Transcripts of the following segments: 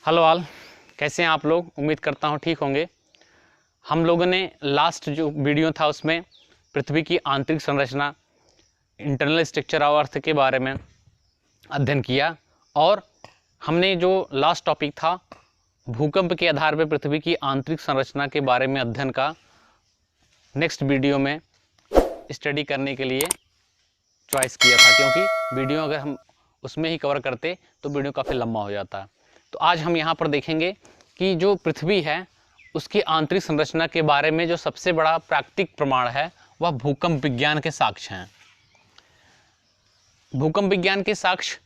Hello all, कैसे हैं आप लोग। उम्मीद करता हूँ ठीक होंगे। हम लोगों ने लास्ट जो वीडियो था उसमें पृथ्वी की आंतरिक संरचना, इंटरनल स्ट्रक्चर ऑफ अर्थ के बारे में अध्ययन किया और हमने जो लास्ट टॉपिक था भूकंप के आधार पर पृथ्वी की आंतरिक संरचना के बारे में अध्ययन का नेक्स्ट वीडियो में स्टडी करने के लिए चॉइस किया था, क्योंकि वीडियो अगर हम उसमें ही कवर करते तो वीडियो काफ़ी लंबा हो जाता। तो आज हम यहाँ पर देखेंगे कि जो पृथ्वी है उसकी आंतरिक संरचना के बारे में जो सबसे बड़ा प्राकृतिक प्रमाण है वह भूकंप विज्ञान के साक्ष्य हैं। भूकंप विज्ञान के साक्ष्य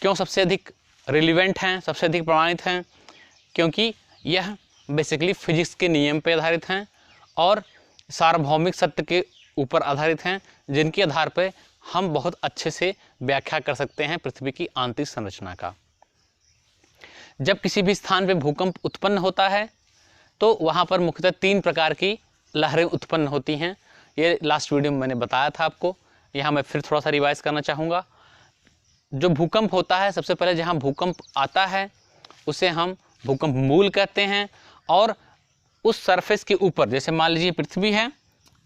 क्यों सबसे अधिक रिलीवेंट हैं, सबसे अधिक प्रमाणित हैं? क्योंकि यह बेसिकली फिजिक्स के नियम पर आधारित हैं और सार्वभौमिक सत्य के ऊपर आधारित हैं, जिनके आधार पर हम बहुत अच्छे से व्याख्या कर सकते हैं पृथ्वी की आंतरिक संरचना का। जब किसी भी स्थान पे भूकंप उत्पन्न होता है तो वहाँ पर मुख्यतः 3 प्रकार की लहरें उत्पन्न होती हैं। ये लास्ट वीडियो में मैंने बताया था आपको, यहाँ मैं फिर थोड़ा सा रिवाइज करना चाहूँगा। जो भूकंप होता है, सबसे पहले जहाँ भूकंप आता है उसे हम भूकंप मूल कहते हैं, और उस सरफेस के ऊपर, जैसे मान लीजिए पृथ्वी है,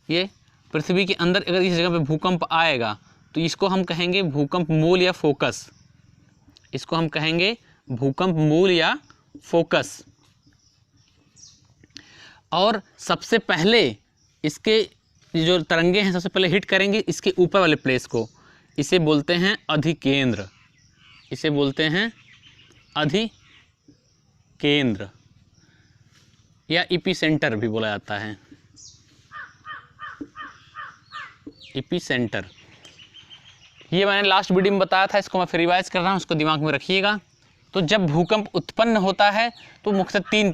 ये पृथ्वी के अंदर अगर इस जगह पे भूकंप आएगा तो इसको हम कहेंगे भूकंप मूल या फोकस। इसको हम कहेंगे भूकंप मूल या फोकस। और सबसे पहले इसके जो तरंगे हैं सबसे पहले हिट करेंगे इसके ऊपर वाले प्लेस को, इसे बोलते हैं अधिकेंद्र। इसे बोलते हैं अधिकेंद्र या एपिसेंटर भी बोला जाता है। एपिसेंटर, ये मैंने लास्ट वीडियो में बताया था, इसको मैं फिर रिवाइज कर रहा हूँ, उसको दिमाग में रखिएगा। तो जब भूकंप उत्पन्न होता है तो मुख्यतः 3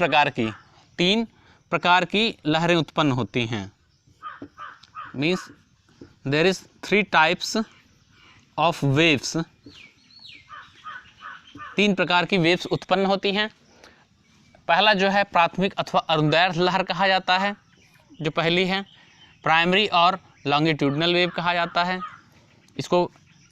प्रकार की लहरें उत्पन्न होती हैं। Means there is 3 types of waves. 3 प्रकार की वेव्स उत्पन्न होती हैं। पहला जो है प्राथमिक अथवा अनुदैर्ध्य लहर कहा जाता है, जो पहली है। प्राइमरी और लॉन्गिट्यूडनल वेव कहा जाता है, इसको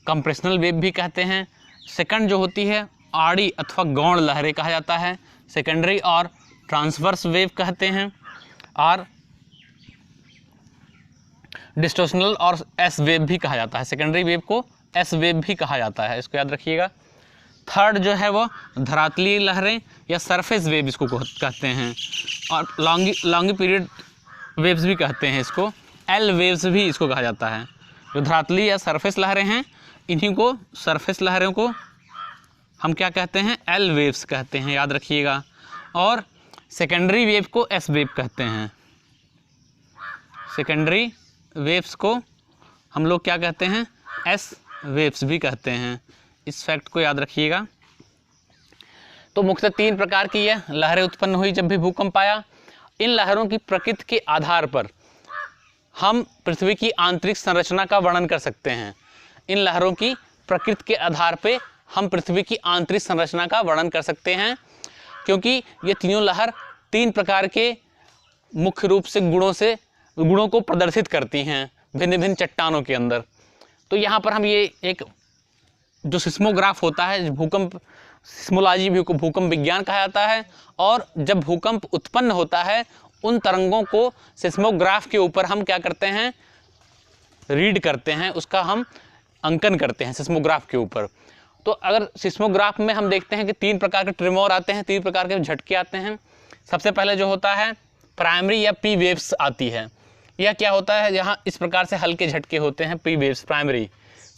कंप्रेशनल वेव भी कहते हैं। सेकंड जो होती है आड़ी अथवा गौण लहरें कहा जाता है, सेकेंडरी और ट्रांसवर्स वेव कहते हैं, और डिस्टोर्शनल और एस वेव भी कहा जाता है। सेकेंडरी वेव को एस वेव भी कहा जाता है, इसको याद रखिएगा। थर्ड जो है वो धरातलीय लहरें या सरफेस वेव इसको कहते हैं, और लॉन्गी पीरियड वेव्स भी कहते हैं, इसको एल वेव्स भी इसको कहा जाता है। जो धरातलीय या सरफेस लहरें हैं इन्हीं को, सरफेस लहरों को हम क्या कहते हैं? एल वेव्स कहते हैं, याद रखिएगा। और सेकेंडरी वेव को एस वेव कहते हैं। सेकेंडरी वेव्स को हम लोग क्या कहते हैं? एस वेव्स भी कहते हैं, इस फैक्ट को याद रखिएगा। तो मुख्यतः 3 प्रकार की यह लहरें उत्पन्न हुई जब भी भूकंप आया। इन लहरों की प्रकृति के आधार पर हम पृथ्वी की आंतरिक संरचना का वर्णन कर सकते हैं। इन लहरों की प्रकृति के आधार पर हम पृथ्वी की आंतरिक संरचना का वर्णन कर सकते हैं, क्योंकि ये तीनों लहर 3 प्रकार के मुख्य रूप से गुणों को प्रदर्शित करती हैं भिन्न भिन्न चट्टानों के अंदर। तो यहाँ पर हम ये एक जो सिस्मोग्राफ होता है, भूकंप सिस्मोलॉजी भी को भूकंप विज्ञान कहा जाता है, और जब भूकंप उत्पन्न होता है उन तरंगों को सिस्मोग्राफ के ऊपर हम क्या करते हैं? रीड करते हैं, उसका हम अंकन करते हैं सिस्मोग्राफ के ऊपर। तो अगर सिस्मोग्राफ में हम देखते हैं कि 3 प्रकार के ट्रिमोर आते हैं, 3 प्रकार के झटके आते हैं। सबसे पहले जो होता है प्राइमरी या पी वेव्स आती है। यह क्या होता है? यहाँ इस प्रकार से हल्के झटके होते हैं, पी वेव्स, प्राइमरी।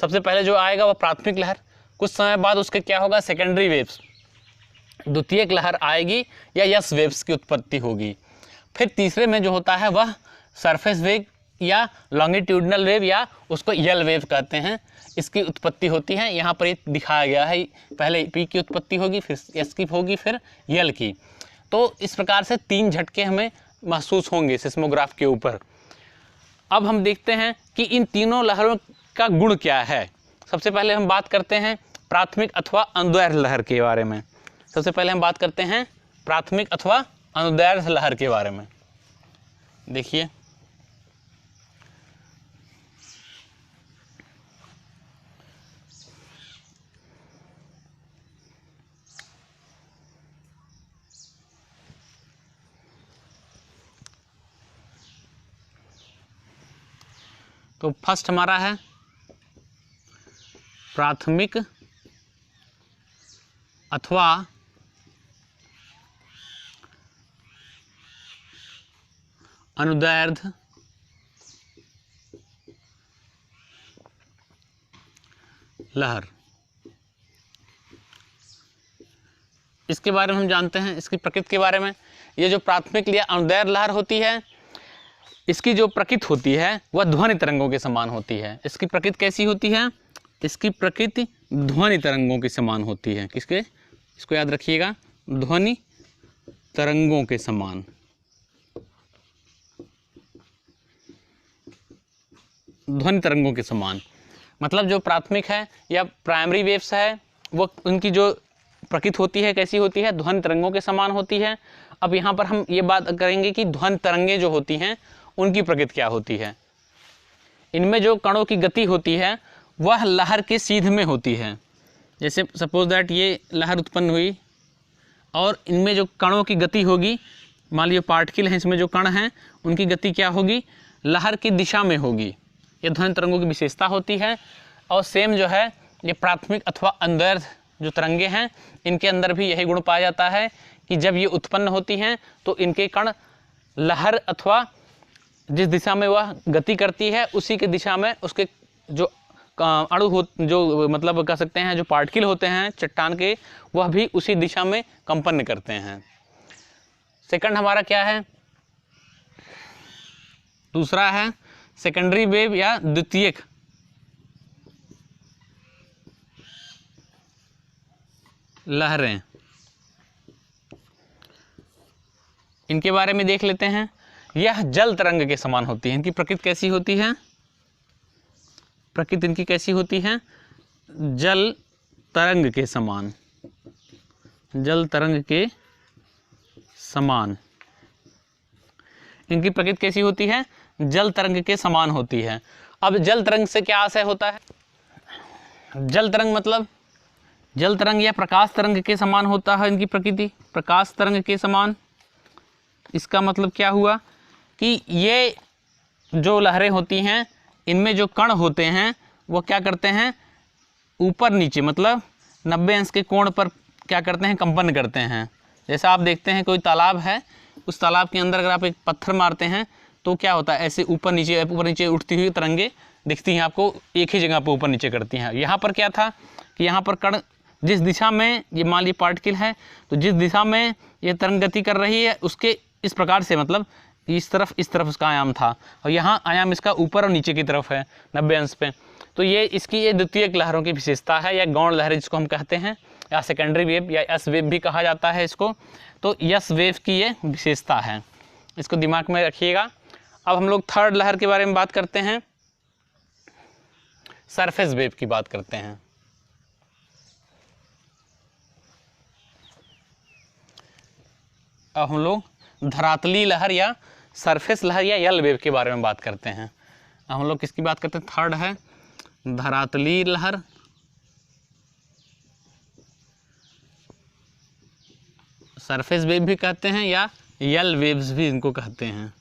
सबसे पहले जो आएगा वह प्राथमिक लहर, कुछ समय बाद उसके क्या होगा? सेकेंडरी वेव्स, द्वितीयक लहर आएगी या यस वेव्स की उत्पत्ति होगी। फिर तीसरे में जो होता है वह सरफेस वेव या लॉन्गिट्यूडनल वेव या उसको यल वेव कहते हैं, इसकी उत्पत्ति होती है। यहाँ पर ये दिखाया गया है, पहले पी की उत्पत्ति होगी, फिर एस की होगी, फिर यल की। तो इस प्रकार से 3 झटके हमें महसूस होंगे सिस्मोग्राफ के ऊपर। अब हम देखते हैं कि इन तीनों लहरों का गुण क्या है। सबसे पहले हम बात करते हैं प्राथमिक अथवा अनुदैर्ध्य लहर के बारे में। सबसे पहले हम बात करते हैं प्राथमिक अथवा अनुदैर्ध्य लहर के बारे में। देखिए, तो फर्स्ट हमारा है प्राथमिक अथवा अनुदैर्ध्य लहर। इसके बारे में हम जानते हैं, इसकी प्रकृति के बारे में। ये जो प्राथमिक या अनुदैर्ध्य लहर होती है, इसकी जो प्रकृति होती है वह ध्वनि तरंगों के समान होती है। इसकी प्रकृति कैसी होती है? इसकी प्रकृति ध्वनि तरंगों के समान होती है। किसके? इसको याद रखिएगा, ध्वनि तरंगों के समान। ध्वनि तरंगों के समान मतलब जो प्राथमिक है या प्राइमरी वेव्स है, वो उनकी जो प्रकृति होती है कैसी होती है? ध्वनि तरंगों के समान होती है। अब यहाँ पर हम ये बात करेंगे कि ध्वनि तरंगें जो होती हैं उनकी प्रकृति क्या होती है। इनमें जो कणों की गति होती है वह लहर के सीध में होती है। जैसे सपोज दैट ये लहर उत्पन्न हुई और इनमें जो कणों की गति होगी, मान लीजिए पार्टिकल हैं, इसमें जो कण हैं उनकी गति क्या होगी? लहर की दिशा में होगी। ये ध्वनि तरंगों की विशेषता होती है। और सेम जो है ये प्राथमिक अथवा अनुदैर्ध्य जो तरंगे हैं, इनके अंदर भी यही गुण पाया जाता है कि जब ये उत्पन्न होती हैं तो इनके कण लहर अथवा जिस दिशा में वह गति करती है उसी के दिशा में उसके जो अणु हो, जो मतलब कह सकते हैं जो पार्टिकल होते हैं चट्टान के, वह भी उसी दिशा में कंपन करते हैं। सेकंड हमारा क्या है? दूसरा है सेकेंडरी वेव या द्वितीयक लहरें। इनके बारे में देख लेते हैं। यह जल तरंग के समान होती है। इनकी प्रकृति कैसी होती है? प्रकृति इनकी कैसी होती है? जल तरंग के समान। जल तरंग के समान इनकी प्रकृति कैसी होती है? जल तरंग के समान होती है। अब जल तरंग से क्या आशय होता है? जल तरंग मतलब जल तरंग या प्रकाश तरंग के समान होता है इनकी प्रकृति, प्रकाश तरंग के समान। इसका मतलब क्या हुआ कि ये जो लहरें होती हैं इनमें जो कण होते हैं वो क्या करते हैं? ऊपर नीचे मतलब 90 अंश के कोण पर क्या करते हैं? कंपन करते हैं। जैसा आप देखते हैं कोई तालाब है, उस तालाब के अंदर अगर आप एक पत्थर मारते हैं तो क्या होता है? ऐसे ऊपर नीचे उठती हुई तरंगे दिखती हैं आपको, एक ही जगह पर ऊपर नीचे करती हैं। यहाँ पर क्या था कि यहाँ पर कण जिस दिशा में ये मान लीजिए पार्टिकल है, तो जिस दिशा में ये तरंग गति कर रही है उसके इस प्रकार से मतलब इस तरफ उसका आयाम था, और यहाँ आयाम इसका ऊपर और नीचे की तरफ है 90 अंश पे। तो ये इसकी ये द्वितीयक लहरों की विशेषता है, या गौण लहरें जिसको हम कहते हैं, या सेकेंडरी वेव या एस वेव भी कहा जाता है इसको। तो एस वेव की ये विशेषता है, इसको दिमाग में रखिएगा। अब हम लोग थर्ड लहर के बारे में बात करते हैं, सरफेस वेव की बात करते हैं। अब हम लोग धरातली लहर या सरफेस लहर या यल वेव के बारे में बात करते हैं। अब हम लोग किसकी बात करते हैं? थर्ड है धरातली लहर, सरफेस वेव भी कहते हैं या यल वेव्स भी इनको कहते हैं।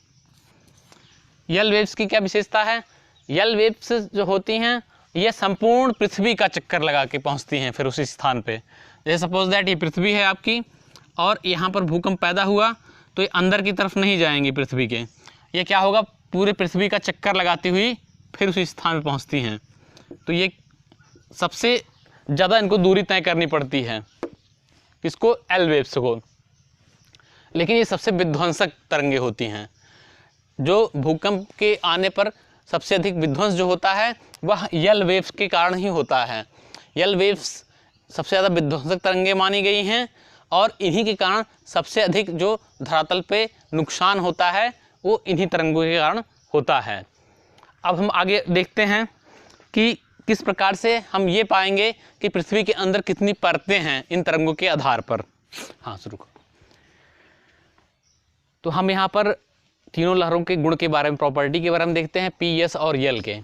यल वेव्स की क्या विशेषता है? यल वेव्स जो होती हैं ये संपूर्ण पृथ्वी का चक्कर लगा के पहुंचती हैं फिर उसी स्थान पे। जैसे सपोज दैट ये पृथ्वी है आपकी और यहाँ पर भूकंप पैदा हुआ तो ये अंदर की तरफ नहीं जाएंगी पृथ्वी के, ये क्या होगा? पूरे पृथ्वी का चक्कर लगाती हुई फिर उसी स्थान पे पहुँचती हैं। तो ये सबसे ज़्यादा इनको दूरी तय करनी पड़ती है, किसको? एल वेव्स को। लेकिन ये सबसे विध्वंसक तरंगे होती हैं। जो भूकंप के आने पर सबसे अधिक विध्वंस जो होता है वह यल वेव्स के कारण ही होता है। यल वेव्स सबसे ज़्यादा विध्वंसक तरंगे मानी गई हैं और इन्हीं के कारण सबसे अधिक जो धरातल पे नुकसान होता है वो इन्हीं तरंगों के कारण होता है। अब हम आगे देखते हैं कि किस प्रकार से हम ये पाएंगे कि पृथ्वी के अंदर कितनी परतें हैं इन तरंगों के आधार पर। हाँ, शुरू करो। तो हम यहाँ पर तीनों लहरों के गुण के बारे में, प्रॉपर्टी के बारे में देखते हैं, पी, एस और यल के।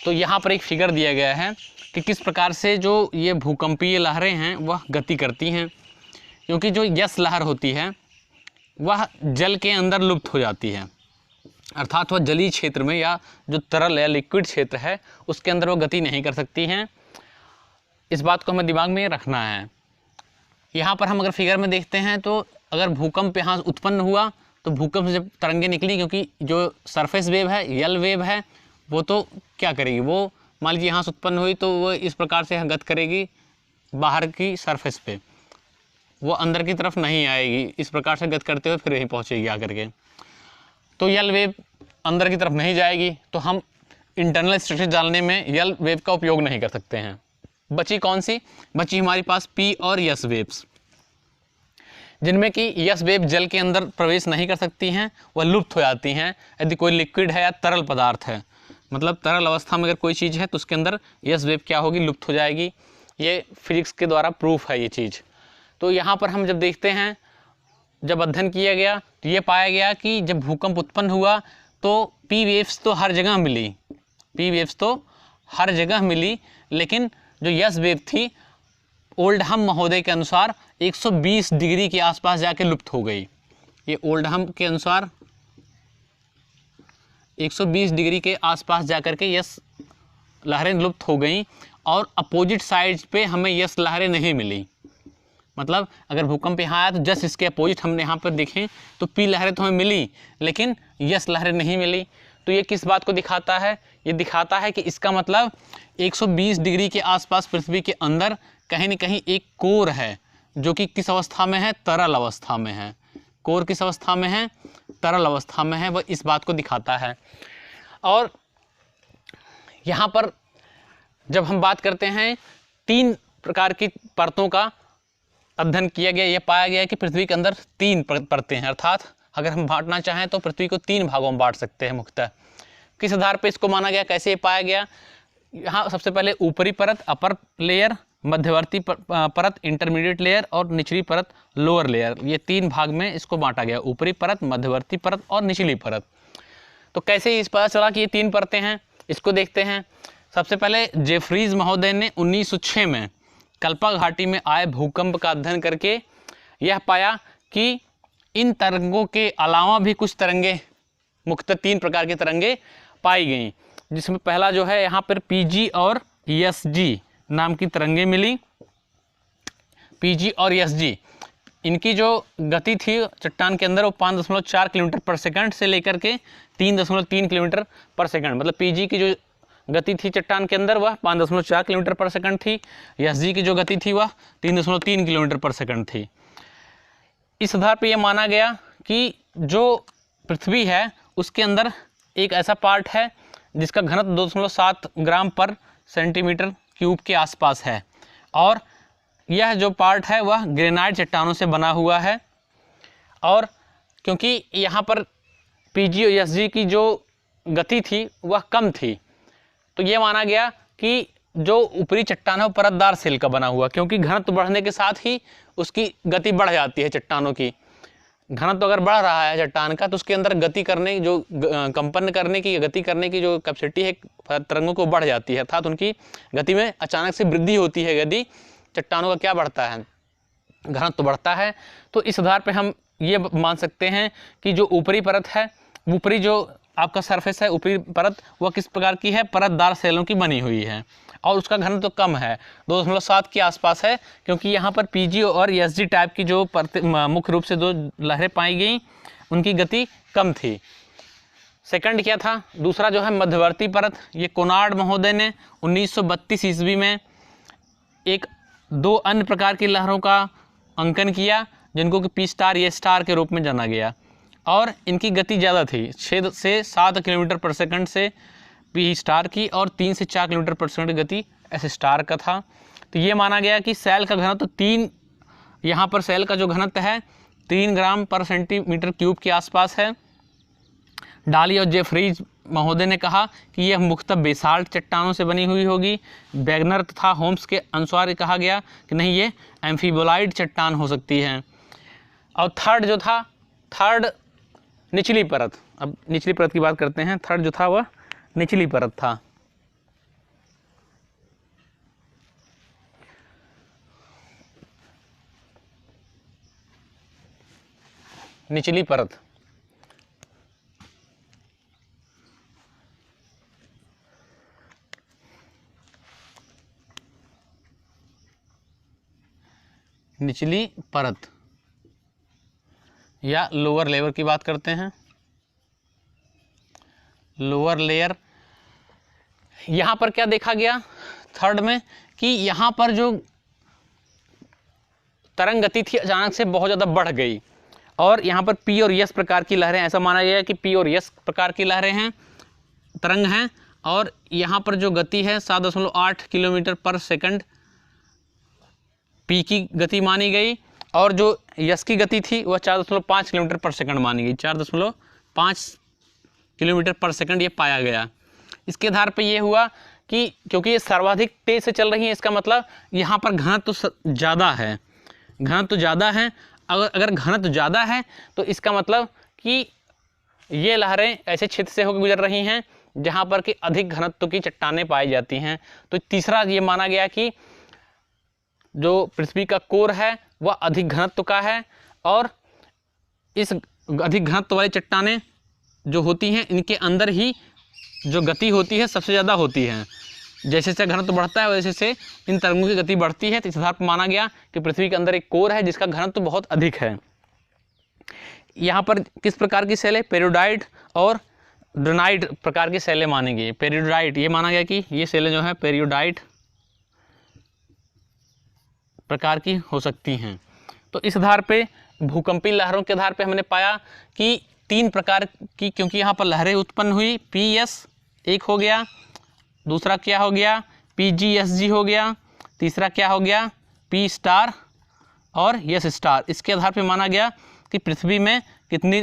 तो यहाँ पर एक फिगर दिया गया है कि किस प्रकार से जो ये भूकंपीय लहरें हैं वह गति करती हैं। क्योंकि जो यस लहर होती है वह जल के अंदर लुप्त हो जाती है, अर्थात वह जलीय क्षेत्र में या जो तरल या लिक्विड क्षेत्र है उसके अंदर वो गति नहीं कर सकती हैं। इस बात को हमें दिमाग में रखना है। यहाँ पर हम अगर फिगर में देखते हैं तो अगर भूकंप यहाँ उत्पन्न हुआ तो भूकंप से जब तरंगें निकली, क्योंकि जो सरफेस वेव है, यल वेव है, वो तो क्या करेगी, वो मान लीजिए यहाँ से उत्पन्न हुई तो वो इस प्रकार से गत करेगी बाहर की सरफेस पे, वो अंदर की तरफ नहीं आएगी, इस प्रकार से गत करते हुए फिर यहीं पहुँचेगी आकर के। तो यल वेव अंदर की तरफ नहीं जाएगी, तो हम इंटरनल स्ट्रक्चर जानने में यल वेव का उपयोग नहीं कर सकते हैं। बची कौन सी? बची हमारे पास पी और यस वेव्स, जिनमें कि यस वेव जल के अंदर प्रवेश नहीं कर सकती हैं, वह लुप्त हो जाती हैं यदि कोई लिक्विड है या तरल पदार्थ है। मतलब तरल अवस्था में अगर कोई चीज़ है तो उसके अंदर यस वेव क्या होगी, लुप्त हो जाएगी। ये फिजिक्स के द्वारा प्रूफ है ये चीज़। तो यहाँ पर हम जब देखते हैं, जब अध्ययन किया गया तो ये पाया गया कि जब भूकंप उत्पन्न हुआ तो पी वेव्स तो हर जगह मिली, पी वेव्स तो हर जगह मिली, लेकिन जो यस वेव थी ओल्डहम महोदय के अनुसार 120 डिग्री के आसपास जाके लुप्त हो गई। ये ओल्डहम के अनुसार 120 डिग्री के आसपास जाकर के यस लहरें लुप्त हो गई और अपोजिट साइड पे हमें यस लहरें नहीं मिली। मतलब अगर भूकंप यहाँ आया तो जस्ट इसके अपोजिट हमने यहाँ पर देखें तो पी लहरें तो हमें मिली, लेकिन यस लहरें नहीं मिली। तो ये किस बात को दिखाता है? ये दिखाता है कि इसका मतलब 120 डिग्री के आसपास पृथ्वी के अंदर कहीं न कहीं एक कोर है, जो कि किस अवस्था में है? तरल अवस्था में है। कोर किस अवस्था में है? तरल अवस्था में है। वह इस बात को दिखाता है। और यहाँ पर जब हम बात करते हैं 3 प्रकार की परतों का अध्ययन किया गया, यह पाया गया कि पृथ्वी के अंदर 3 परतें हैं। अर्थात अगर हम बांटना चाहें तो पृथ्वी को 3 भागों में बांट सकते हैं मुख्यतः। किस आधार पर इसको माना गया, कैसे ये पाया गया? यहाँ सबसे पहले ऊपरी परत अपर लेयर, मध्यवर्ती परत इंटरमीडिएट लेयर और निचली परत लोअर लेयर, ये 3 भाग में इसको बांटा गया, ऊपरी परत, मध्यवर्ती परत और निचली परत। तो कैसे इस पता चला कि ये 3 परतें हैं, इसको देखते हैं। सबसे पहले जेफरीज महोदय ने 1906 में कल्पा घाटी में आए भूकंप का अध्ययन करके यह पाया कि इन तरंगों के अलावा भी कुछ तरंगे, मुख्यतः 3 प्रकार की तरंगे पाई गई, जिसमें पहला जो है यहाँ पर पीजी और एसजी नाम की तरंगे मिली। पीजी और एसजी, इनकी जो गति थी चट्टान के अंदर वो 5.4 किलोमीटर पर सेकंड से लेकर के 3.3 किलोमीटर पर सेकंड, मतलब पीजी की जो गति थी चट्टान के अंदर वह 5.4 किलोमीटर पर सेकंड थी, एसजी की जो गति थी वह 3.3 किलोमीटर पर सेकंड थी। इस आधार पर यह माना गया कि जो पृथ्वी है उसके अंदर एक ऐसा पार्ट है जिसका घनत्व 2.7 ग्राम पर सेंटीमीटर क्यूब के आसपास है, और यह जो पार्ट है वह ग्रेनाइट चट्टानों से बना हुआ है। और क्योंकि यहाँ पर पीजी और एसजी की जो गति थी वह कम थी, तो ये माना गया कि जो ऊपरी चट्टान है वो परतदार सेल का बना हुआ, क्योंकि घनत्व बढ़ने के साथ ही उसकी गति बढ़ जाती है चट्टानों की। घनत्व अगर बढ़ रहा है चट्टान का तो उसके अंदर गति करने, जो कंपन करने की, गति करने की जो कैपेसिटी है तरंगों को बढ़ जाती है, अर्थात उनकी गति में अचानक से वृद्धि होती है। यदि चट्टानों का क्या बढ़ता है, घनत्व बढ़ता है, तो इस आधार पे हम ये मान सकते हैं कि जो ऊपरी परत है, ऊपरी जो आपका सरफेस है, ऊपरी परत, वह किस प्रकार की है? परतदार सेलों की बनी हुई है, और उसका घनत्व तो कम है, 2.7 के आसपास है, क्योंकि यहाँ पर पीजी और एसजी टाइप की जो मुख्य रूप से 2 लहरें पाई गई उनकी गति कम थी। सेकंड क्या था? दूसरा जो है मध्यवर्ती परत, ये कोनार्ड महोदय ने 1932 ईस्वी में 2 अन्य प्रकार की लहरों का अंकन किया, जिनको कि पी स्टार, ए स्टार के रूप में जाना गया, और इनकी गति ज़्यादा थी, 6 से 7 किलोमीटर पर सेकंड से पी स्टार की, और 3 से 4 किलोमीटर पर सेकंड गति एस स्टार का था। तो ये माना गया कि सेल का घनत्व 3, यहाँ पर सेल का जो घनत्व है 3 ग्राम पर सेंटीमीटर क्यूब के आसपास है। डाली और जेफरीज महोदय ने कहा कि यह मुख्यतः बेसाल्ट चट्टानों से बनी हुई होगी। वैगनर तथा होम्स के अनुसार कहा गया कि नहीं, ये एम्फीबोलाइड चट्टान हो सकती है। और थर्ड जो था, थर्ड निचली परत, अब निचली परत की बात करते हैं। थर्ड जो था वह निचली परत था। निचली परत, निचली परत या लोअर लेयर की बात करते हैं, लोअर लेयर। यहाँ पर क्या देखा गया थर्ड में कि यहाँ पर जो तरंग गति थी अचानक से बहुत ज़्यादा बढ़ गई और यहाँ पर पी और एस प्रकार की लहरें, ऐसा माना गया है कि पी और एस प्रकार की लहरें हैं, तरंग हैं। और यहाँ पर जो गति है 7.8 किलोमीटर पर सेकंड पी की गति मानी गई और जो यस की गति थी वह 4.5 किलोमीटर पर सेकंड मानी गई, 4.5 किलोमीटर पर सेकंड ये पाया गया। इसके आधार पे ये हुआ कि क्योंकि ये सर्वाधिक तेज से चल रही है, इसका मतलब यहाँ पर घनत्व तो ज़्यादा है, घनत्व ज़्यादा है। अगर घनत्व ज़्यादा है तो इसका मतलब कि ये लहरें ऐसे क्षेत्र से होकर गुजर रही हैं जहाँ पर कि अधिक घनत्व की चट्टानें पाई जाती हैं। तो तीसरा ये माना गया कि जो पृथ्वी का कोर है वह अधिक घनत्व का है और इस अधिक घनत्व वाली चट्टानें जो होती हैं इनके अंदर ही जो गति होती है सबसे ज़्यादा होती है। जैसे जैसे घनत्व बढ़ता है वैसे से इन तरंगों की गति बढ़ती है। तो इस आधार पर माना गया कि पृथ्वी के अंदर एक कोर है जिसका घनत्व बहुत अधिक है। यहाँ पर किस प्रकार की सेलें, पेरियोडाइट और ड्रोनाइट प्रकार की सेलें मानी गई। पेरियोडाइट ये माना गया कि ये सेलें जो है पेरियोडाइट प्रकार की हो सकती हैं। तो इस आधार पे भूकंपीय लहरों के आधार पे हमने पाया कि 3 प्रकार की, क्योंकि यहाँ पर लहरें उत्पन्न हुई, पी एस एक हो गया, दूसरा क्या हो गया पी जी एस जी हो गया, तीसरा क्या हो गया पी स्टार और एस स्टार। इसके आधार पे माना गया कि पृथ्वी में कितनी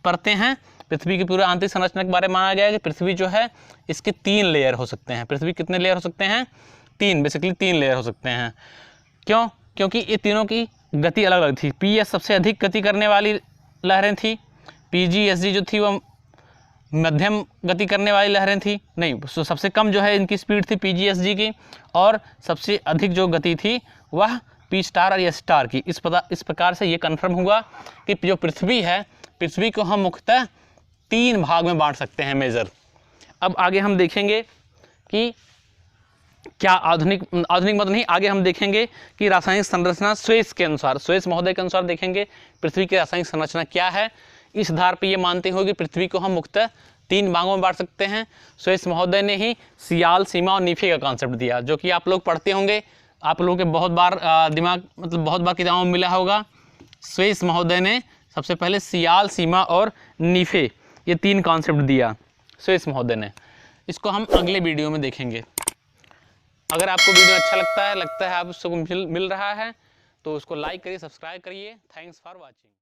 परतें हैं। पृथ्वी की पूरे आंतरिक संरचना के बारे में माना गया कि पृथ्वी जो है इसके 3 लेयर हो सकते हैं। पृथ्वी कितने लेयर हो सकते हैं? 3, बेसिकली 3 लेयर हो सकते हैं। क्यों? क्योंकि ये तीनों की गति अलग अलग थी। पी एस सबसे अधिक गति करने वाली लहरें थी, पी जी एस जी जो थी वह मध्यम गति करने वाली लहरें थी, नहीं सबसे कम जो है इनकी स्पीड थी पी जी एस जी की, और सबसे अधिक जो गति थी वह पी स्टार और एस स्टार की। इस प्रकार से ये कन्फर्म हुआ कि जो पृथ्वी है, पृथ्वी को हम मुख्यतः 3 भाग में बांट सकते हैं मेजर। अब आगे हम देखेंगे कि क्या आधुनिक मत नहीं, आगे हम देखेंगे कि रासायनिक संरचना स्वेस के अनुसार, स्वेस महोदय के अनुसार देखेंगे पृथ्वी की रासायनिक संरचना क्या है। इस आधार पर ये मानते हुए कि पृथ्वी को हम मुख्यतः 3 भागों में बांट सकते हैं। स्वेस महोदय ने ही सियाल, सीमा और नीफे का कॉन्सेप्ट दिया, जो कि आप लोग पढ़ते होंगे, आप लोगों के बहुत बार बहुत बार किताबों में मिला होगा। स्वेस महोदय ने सबसे पहले सियाल, सीमा और नीफे ये 3 कॉन्सेप्ट दिया स्वेस महोदय ने। इसको हम अगले वीडियो में देखेंगे। अगर आपको वीडियो अच्छा लगता है आप उसको मिल रहा है तो उसको लाइक करिए, सब्सक्राइब करिए। Thanks for watching.